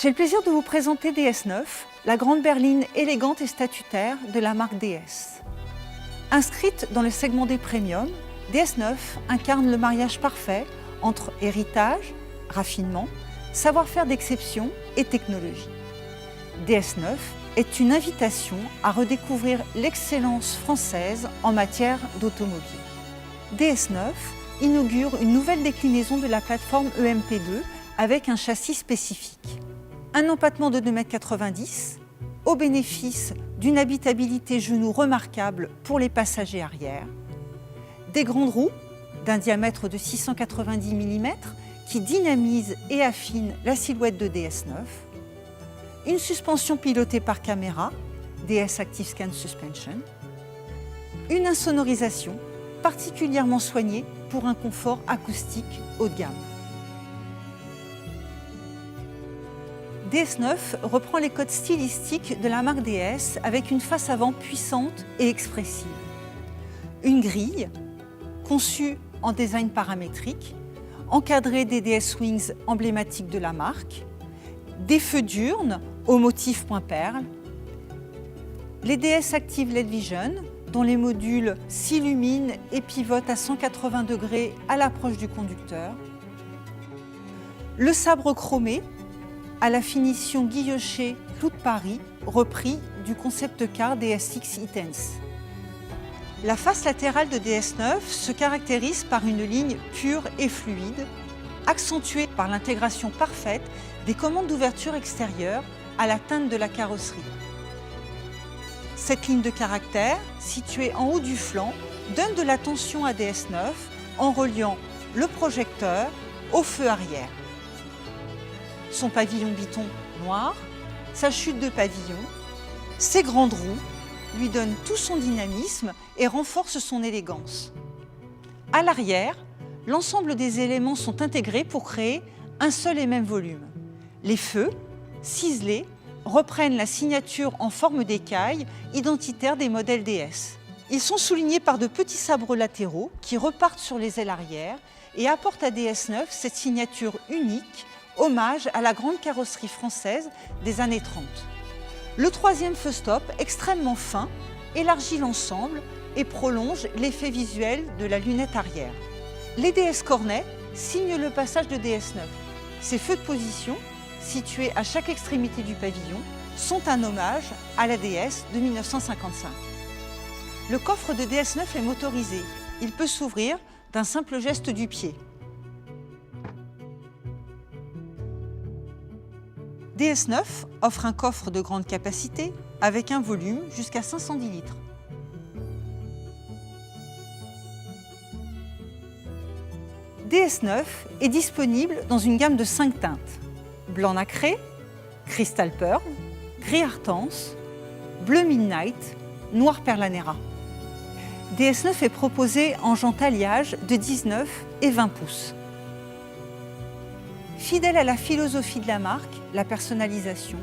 J'ai le plaisir de vous présenter DS9, la grande berline élégante et statutaire de la marque DS. Inscrite dans le segment des premiums, DS9 incarne le mariage parfait entre héritage, raffinement, savoir-faire d'exception et technologie. DS9 est une invitation à redécouvrir l'excellence française en matière d'automobile. DS9 inaugure une nouvelle déclinaison de la plateforme EMP2 avec un châssis spécifique. Un empattement de 2,90 m au bénéfice d'une habitabilité genou remarquable pour les passagers arrière, des grandes roues d'un diamètre de 690 mm qui dynamisent et affinent la silhouette de DS9, une suspension pilotée par caméra, DS Active Scan Suspension, une insonorisation particulièrement soignée pour un confort acoustique haut de gamme. DS9 reprend les codes stylistiques de la marque DS avec une face avant puissante et expressive. Une grille conçue en design paramétrique, encadrée des DS Wings emblématiques de la marque, des feux diurnes au motif point perle, les DS Active LED Vision dont les modules s'illuminent et pivotent à 180 degrés à l'approche du conducteur, le sabre chromé à la finition guillochée Clou de Paris, repris du concept car DS6 E-Tense. La face latérale de DS9 se caractérise par une ligne pure et fluide, accentuée par l'intégration parfaite des commandes d'ouverture extérieure à la teinte de la carrosserie. Cette ligne de caractère, située en haut du flanc, donne de la tension à DS9 en reliant le projecteur au feu arrière. Son pavillon biton noir, sa chute de pavillon, ses grandes roues lui donnent tout son dynamisme et renforcent son élégance. À l'arrière, l'ensemble des éléments sont intégrés pour créer un seul et même volume. Les feux, ciselés, reprennent la signature en forme d'écaille identitaire des modèles DS. Ils sont soulignés par de petits sabres latéraux qui repartent sur les ailes arrière et apportent à DS9 cette signature unique, hommage à la grande carrosserie française des années 30. Le troisième feu stop, extrêmement fin, élargit l'ensemble et prolonge l'effet visuel de la lunette arrière. Les DS cornets signent le passage de DS9. Ces feux de position, situés à chaque extrémité du pavillon, sont un hommage à la DS de 1955. Le coffre de DS9 est motorisé. Il peut s'ouvrir d'un simple geste du pied. DS9 offre un coffre de grande capacité avec un volume jusqu'à 510 litres. DS9 est disponible dans une gamme de 5 teintes: blanc nacré, cristal pearl, gris artense, bleu midnight, noir perlanera. DS9 est proposé en jantes alliage de 19 et 20 pouces. Fidèle à la philosophie de la marque, la personnalisation,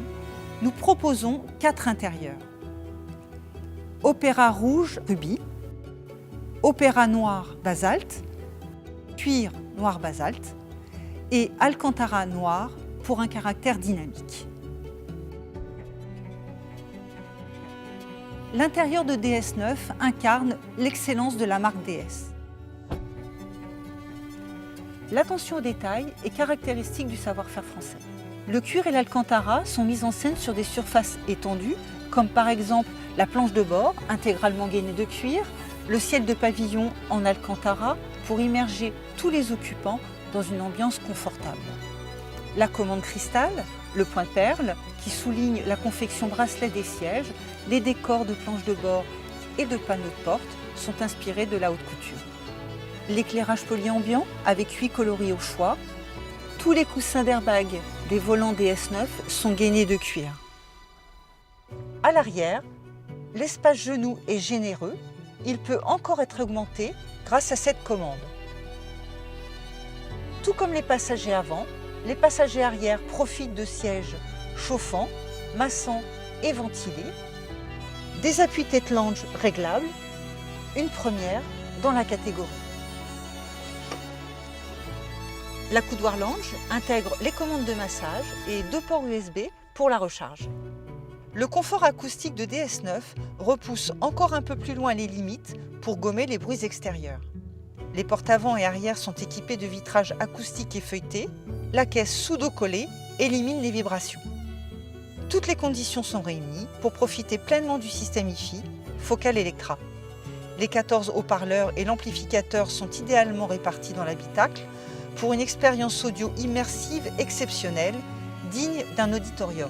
nous proposons 4 intérieurs. Opéra rouge rubis, opéra noir basalte, cuir noir basalte et alcantara noir pour un caractère dynamique. L'intérieur de DS9 incarne l'excellence de la marque DS. L'attention aux détails est caractéristique du savoir-faire français. Le cuir et l'alcantara sont mis en scène sur des surfaces étendues, comme par exemple la planche de bord, intégralement gainée de cuir, le ciel de pavillon en alcantara pour immerger tous les occupants dans une ambiance confortable. La commande cristal, le point de perle, qui souligne la confection bracelet des sièges, les décors de planches de bord et de panneaux de porte sont inspirés de la haute couture. L'éclairage polyambiant avec 8 coloris au choix. Tous les coussins d'airbag des volants DS9 sont gainés de cuir. À l'arrière, l'espace genou est généreux. Il peut encore être augmenté grâce à cette commande. Tout comme les passagers avant, les passagers arrière profitent de sièges chauffants, massants et ventilés, des appuis tête lounge réglables, une première dans la catégorie. La coudoir lounge intègre les commandes de massage et 2 ports USB pour la recharge. Le confort acoustique de DS9 repousse encore un peu plus loin les limites pour gommer les bruits extérieurs. Les portes avant et arrière sont équipées de vitrages acoustiques et feuilletés. La caisse pseudo-collée élimine les vibrations. Toutes les conditions sont réunies pour profiter pleinement du système Hi-Fi Focal Electra. Les 14 haut-parleurs et l'amplificateur sont idéalement répartis dans l'habitacle pour une expérience audio immersive exceptionnelle, digne d'un auditorium.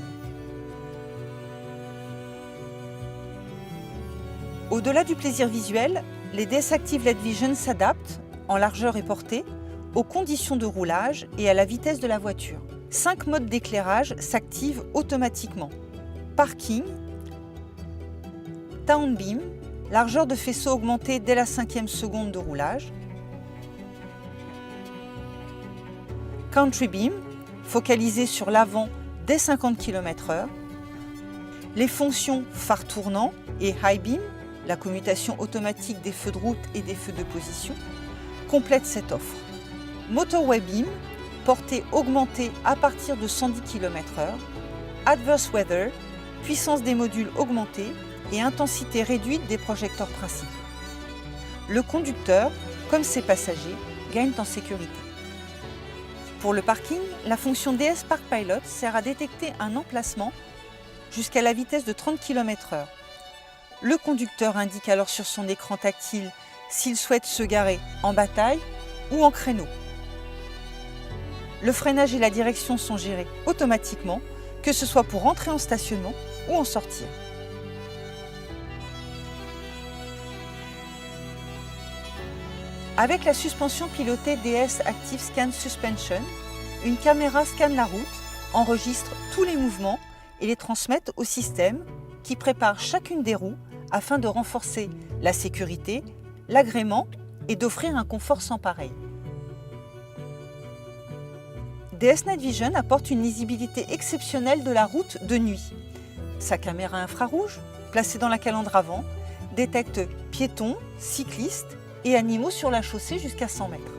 Au-delà du plaisir visuel, les DS Active LED Vision s'adaptent, en largeur et portée, aux conditions de roulage et à la vitesse de la voiture. 5 modes d'éclairage s'activent automatiquement. Parking, Town Beam, largeur de faisceau augmentée dès la 5e seconde de roulage. Country Beam, focalisé sur l'avant dès 50 km/h. Les fonctions phare tournant et High Beam, la commutation automatique des feux de route et des feux de position, complètent cette offre. Motorway Beam, portée augmentée à partir de 110 km/h. Adverse Weather, puissance des modules augmentée et intensité réduite des projecteurs principaux. Le conducteur, comme ses passagers, gagnent en sécurité. Pour le parking, la fonction DS Park Pilot sert à détecter un emplacement jusqu'à la vitesse de 30 km/h. Le conducteur indique alors sur son écran tactile s'il souhaite se garer en bataille ou en créneau. Le freinage et la direction sont gérés automatiquement, que ce soit pour entrer en stationnement ou en sortir. Avec la suspension pilotée DS Active Scan Suspension, une caméra scanne la route, enregistre tous les mouvements et les transmet au système qui prépare chacune des roues afin de renforcer la sécurité, l'agrément et d'offrir un confort sans pareil. DS Night Vision apporte une lisibilité exceptionnelle de la route de nuit. Sa caméra infrarouge, placée dans la calandre avant, détecte piétons, cyclistes et animaux sur la chaussée jusqu'à 100 mètres.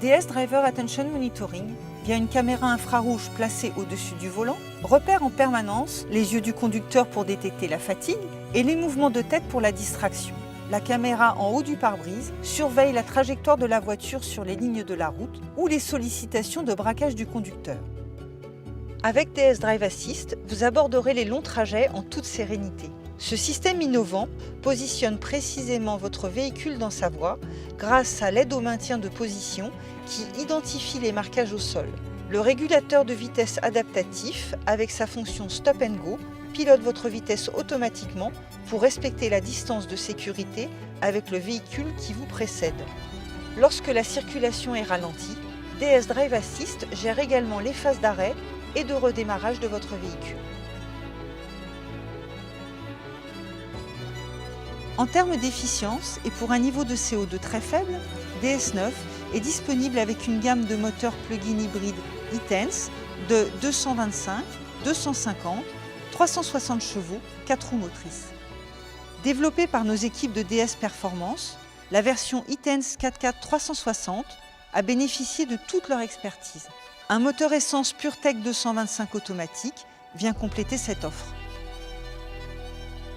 DS Driver Attention Monitoring, via une caméra infrarouge placée au-dessus du volant, repère en permanence les yeux du conducteur pour détecter la fatigue et les mouvements de tête pour la distraction. La caméra en haut du pare-brise surveille la trajectoire de la voiture sur les lignes de la route ou les sollicitations de braquage du conducteur. Avec DS Drive Assist, vous aborderez les longs trajets en toute sérénité. Ce système innovant positionne précisément votre véhicule dans sa voie grâce à l'aide au maintien de position qui identifie les marquages au sol. Le régulateur de vitesse adaptatif, avec sa fonction Stop and Go, pilote votre vitesse automatiquement pour respecter la distance de sécurité avec le véhicule qui vous précède. Lorsque la circulation est ralentie, DS Drive Assist gère également les phases d'arrêt et de redémarrage de votre véhicule. En termes d'efficience et pour un niveau de CO2 très faible, DS9 est disponible avec une gamme de moteurs plug-in hybrides e-Tense de 225, 250, 360 chevaux, 4 roues motrices. Développée par nos équipes de DS Performance, la version e-Tense 4x4 360 a bénéficié de toute leur expertise. Un moteur essence PureTech 225 automatique vient compléter cette offre.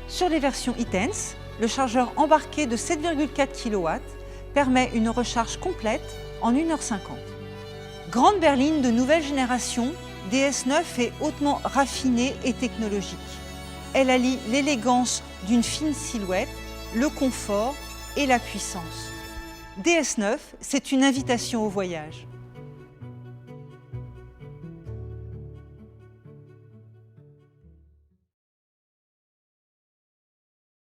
Sur les versions e-Tense, le chargeur embarqué de 7,4 kW permet une recharge complète en 1h50. Grande berline de nouvelle génération, DS9 est hautement raffinée et technologique. Elle allie l'élégance d'une fine silhouette, le confort et la puissance. DS9, c'est une invitation au voyage.